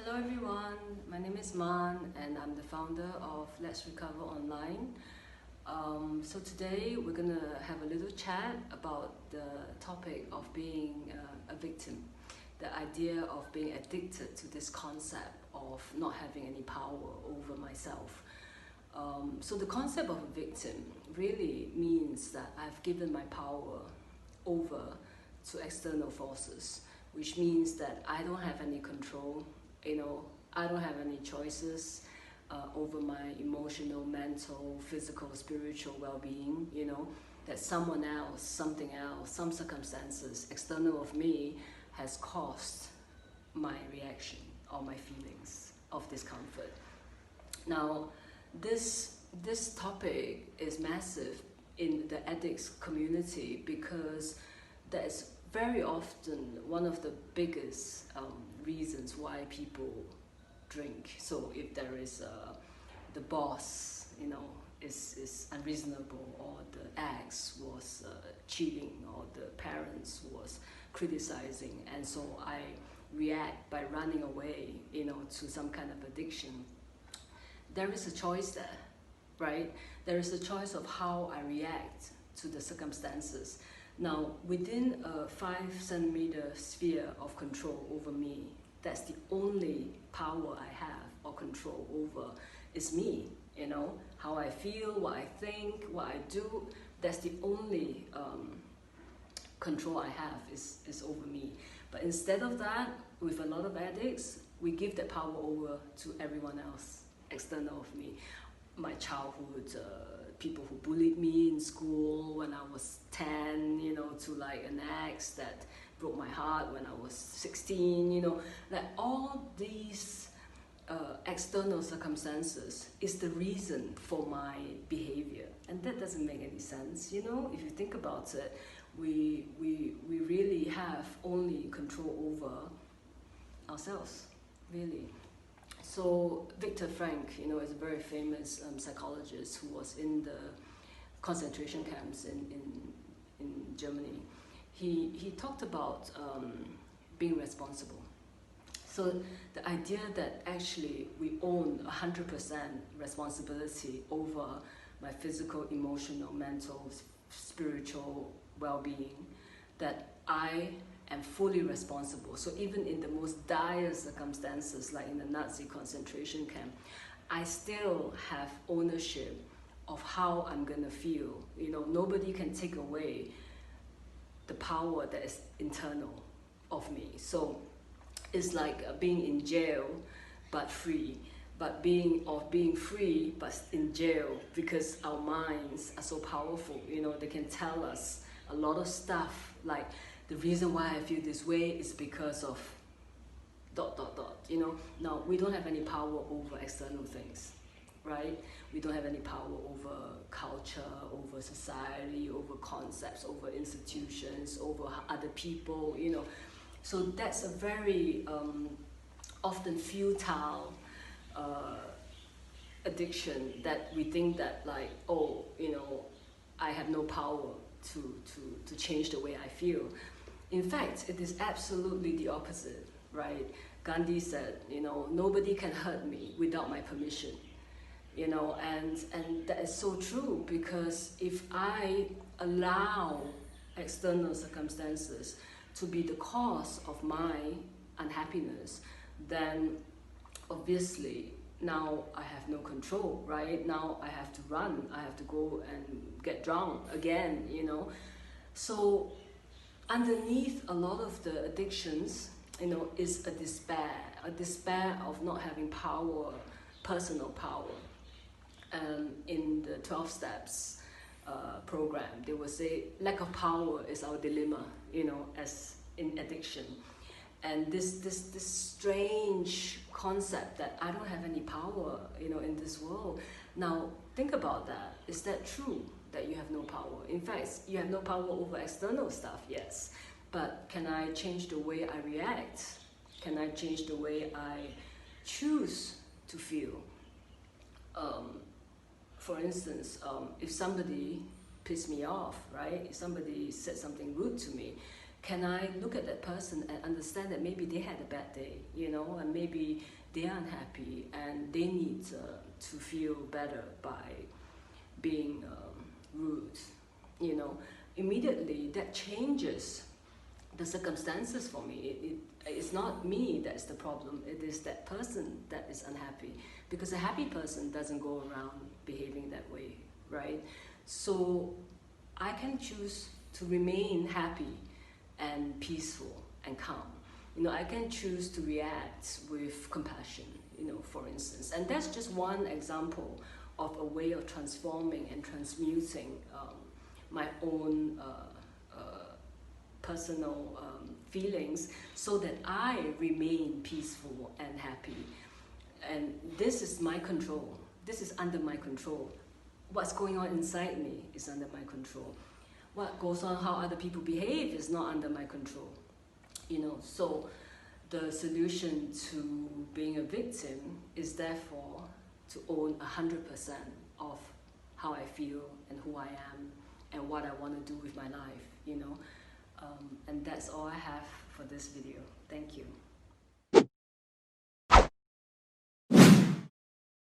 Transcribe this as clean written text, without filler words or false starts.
Hello everyone, my name is Man and I'm the founder of Let's Recover Online. So today we're going to have a little chat about the topic of being a victim, the idea of being addicted to this concept of not having any power over myself. So the concept of a victim really means that I've given my power over to external forces, which means that I don't have any control. I don't have any choices over my emotional, mental, physical, spiritual well-being, that someone else, something else, some circumstances external of me has caused my reaction or my feelings of discomfort. Now, this topic is massive in the addicts community because that's very often one of the biggest reasons why people drink. So if there is the boss, is unreasonable, or the ex was cheating, or the parents was criticizing, and so I react by running away, to some kind of addiction. There is a choice there, right? There is a choice of how I react to the circumstances. Now, within a 5-centimeter sphere of control over me, that's the only power I have or control over is me, how I feel, what I think, what I do. That's the only control I have is over me. But instead of that, with a lot of addicts, we give that power over to everyone else, external of me. My childhood, people who bullied me in school when I was 10, to like an ex that broke my heart when I was 16, like all these external circumstances is the reason for my behavior. And that doesn't make any sense, if you think about it. We really have only control over ourselves, really. So Viktor Frankl, is a very famous psychologist who was in the concentration camps in Germany. He talked about being responsible. So the idea that actually we own 100% responsibility over my physical, emotional, mental, spiritual well-being, that I am fully responsible. So even in the most dire circumstances, like in the Nazi concentration camp, I still have ownership of how I'm gonna feel. Nobody can take away the power that is internal of me. So it's like being in jail but free, but being free but in jail, because our minds are so powerful. They can tell us a lot of stuff, like the reason why I feel this way is because of ... Now, we don't have any power over external things, right? We don't have any power over culture, over society, over concepts, over institutions, over other people, So that's a very often futile addiction, that we think that like, I have no power to change the way I feel. In fact, it is absolutely the opposite, right? Gandhi said, nobody can hurt me without my permission, and that is so true, because if I allow external circumstances to be the cause of my unhappiness, then obviously now I have no control, right? Now I have to run, I have to go and get drunk again, So underneath a lot of the addictions, is a despair of not having power, personal power. In the 12 steps program, they will say lack of power is our dilemma, as in addiction. And this strange concept that I don't have any power, in this world. Now, think about that. Is that true, that you have no power? In fact, you have no power over external stuff, yes. But can I change the way I react? Can I change the way I choose to feel? For instance, if somebody pissed me off, right? If somebody said something rude to me, can I look at that person and understand that maybe they had a bad day, you know, and maybe they are unhappy and they need to feel better by being rude, you know. Immediately that changes the circumstances for me. It's not me that's the problem, it is that person that is unhappy, because a happy person doesn't go around behaving that way, right? So I can choose to remain happy and peaceful and calm. You know, I can choose to react with compassion, you know, for instance. And that's just one example of a way of transforming and transmuting my own personal feelings, so that I remain peaceful and happy. And this is my control. This is under my control. What's going on inside me is under my control. What goes on, how other people behave, is not under my control. You know, so the solution to being a victim is therefore to own 100% of how I feel and who I am and what I want to do with my life, you know. And that's all I have for this video. Thank you.